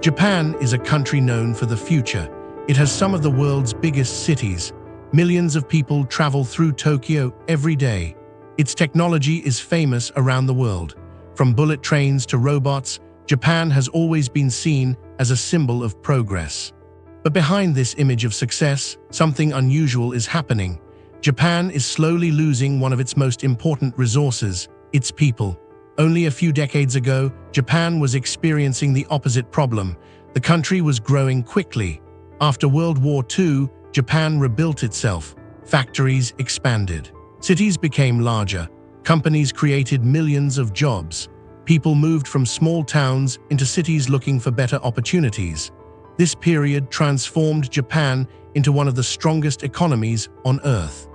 Japan is a country known for the future. It has some of the world's biggest cities. Millions of people travel through Tokyo every day. Its technology is famous around the world. From bullet trains to robots, Japan has always been seen as a symbol of progress. But behind this image of success, something unusual is happening. Japan is slowly losing one of its most important resources, its people. Only a few decades ago, Japan was experiencing the opposite problem. The country was growing quickly. After World War II, Japan rebuilt itself. Factories expanded. Cities became larger. Companies created millions of jobs. People moved from small towns into cities looking for better opportunities. This period transformed Japan into one of the strongest economies on Earth.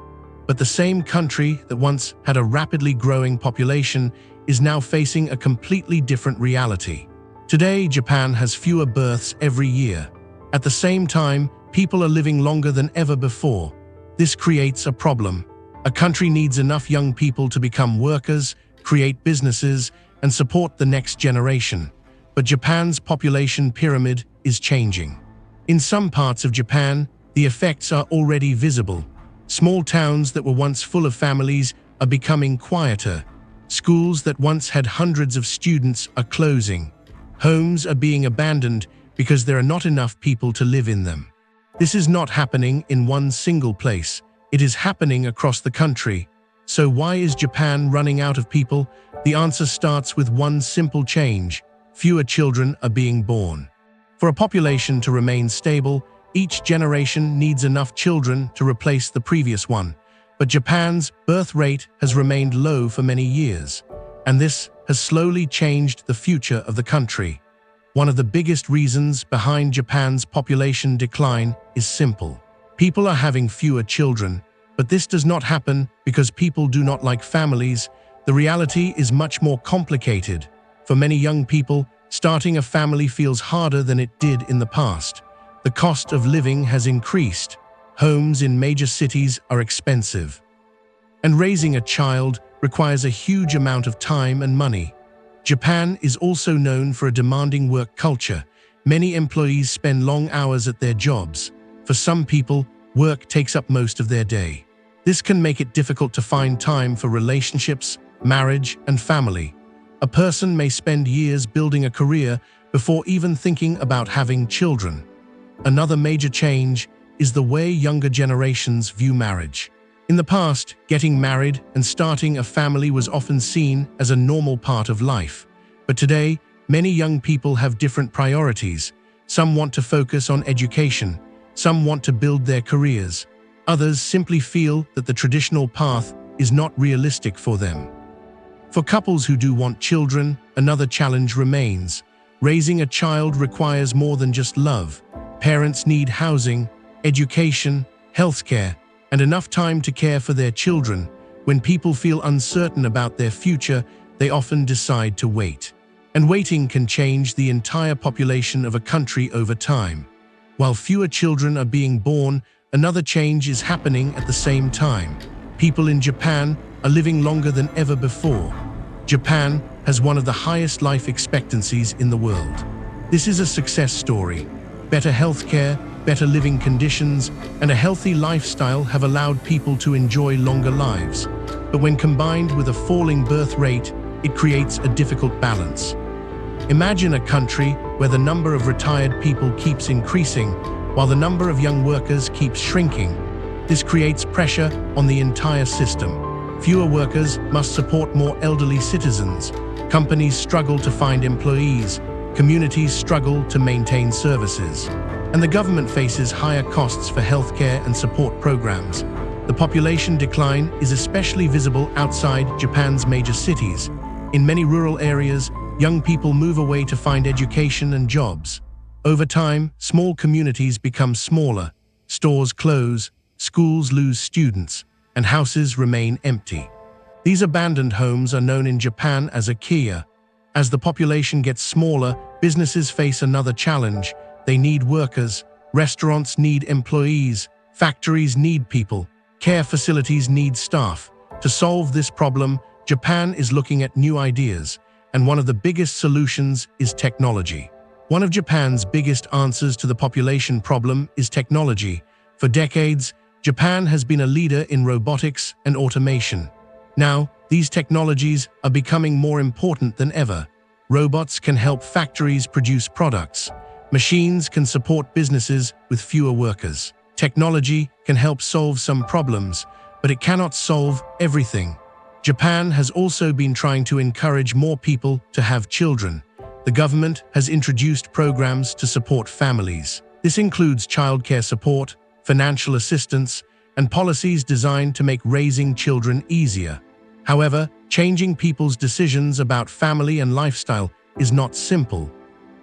But the same country that once had a rapidly growing population is now facing a completely different reality. Today, Japan has fewer births every year. At the same time, people are living longer than ever before. This creates a problem. A country needs enough young people to become workers, create businesses, and support the next generation. But Japan's population pyramid is changing. In some parts of Japan, the effects are already visible. Small towns that were once full of families are becoming quieter. Schools that once had hundreds of students are closing. Homes are being abandoned because there are not enough people to live in them. This is not happening in one single place. It is happening across the country. So why is Japan running out of people? The answer starts with one simple change. Fewer children are being born. For a population to remain stable, each generation needs enough children to replace the previous one. But Japan's birth rate has remained low for many years, and this has slowly changed the future of the country. One of the biggest reasons behind Japan's population decline is simple. People are having fewer children, but this does not happen because people do not like families. The reality is much more complicated. For many young people, starting a family feels harder than it did in the past. The cost of living has increased. Homes in major cities are expensive. And raising a child requires a huge amount of time and money. Japan is also known for a demanding work culture. Many employees spend long hours at their jobs. For some people, work takes up most of their day. This can make it difficult to find time for relationships, marriage, and family. A person may spend years building a career before even thinking about having children. Another major change is the way younger generations view marriage. In the past, getting married and starting a family was often seen as a normal part of life. But today, many young people have different priorities. Some want to focus on education. Some want to build their careers. Others simply feel that the traditional path is not realistic for them. For couples who do want children, another challenge remains. Raising a child requires more than just love. Parents need housing, education, healthcare, and enough time to care for their children. When people feel uncertain about their future, they often decide to wait. And waiting can change the entire population of a country over time. While fewer children are being born, another change is happening at the same time. People in Japan are living longer than ever before. Japan has one of the highest life expectancies in the world. This is a success story. Better healthcare, better living conditions, and a healthy lifestyle have allowed people to enjoy longer lives. But when combined with a falling birth rate, it creates a difficult balance. Imagine a country where the number of retired people keeps increasing, while the number of young workers keeps shrinking. This creates pressure on the entire system. Fewer workers must support more elderly citizens. Companies struggle to find employees. Communities struggle to maintain services. And the government faces higher costs for healthcare and support programs. The population decline is especially visible outside Japan's major cities. In many rural areas, young people move away to find education and jobs. Over time, small communities become smaller, stores close, schools lose students, and houses remain empty. These abandoned homes are known in Japan as akiya. As the population gets smaller, businesses face another challenge. They need workers, restaurants need employees, factories need people, care facilities need staff. To solve this problem, Japan is looking at new ideas, and one of the biggest solutions is technology. One of Japan's biggest answers to the population problem is technology. For decades, Japan has been a leader in robotics and automation. Now, these technologies are becoming more important than ever. Robots can help factories produce products. Machines can support businesses with fewer workers. Technology can help solve some problems, but it cannot solve everything. Japan has also been trying to encourage more people to have children. The government has introduced programs to support families. This includes childcare support, financial assistance, and policies designed to make raising children easier. However, changing people's decisions about family and lifestyle is not simple.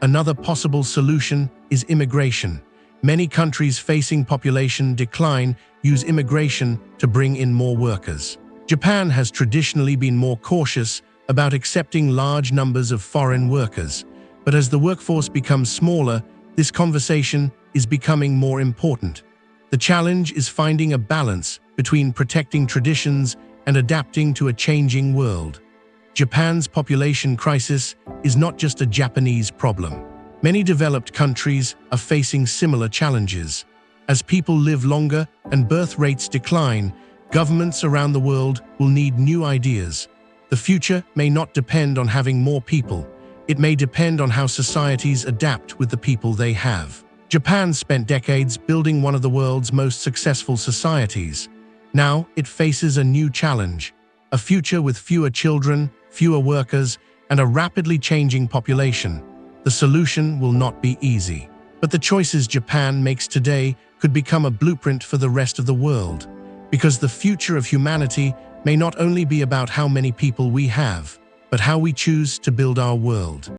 Another possible solution is immigration. Many countries facing population decline use immigration to bring in more workers. Japan has traditionally been more cautious about accepting large numbers of foreign workers, but as the workforce becomes smaller, this conversation is becoming more important. The challenge is finding a balance between protecting traditions and adapting to a changing world. Japan's population crisis is not just a Japanese problem. Many developed countries are facing similar challenges. As people live longer and birth rates decline, governments around the world will need new ideas. The future may not depend on having more people. It may depend on how societies adapt with the people they have. Japan spent decades building one of the world's most successful societies. Now it faces a new challenge, a future with fewer children, fewer workers, and a rapidly changing population. The solution will not be easy. But the choices Japan makes today could become a blueprint for the rest of the world. Because the future of humanity may not only be about how many people we have, but how we choose to build our world.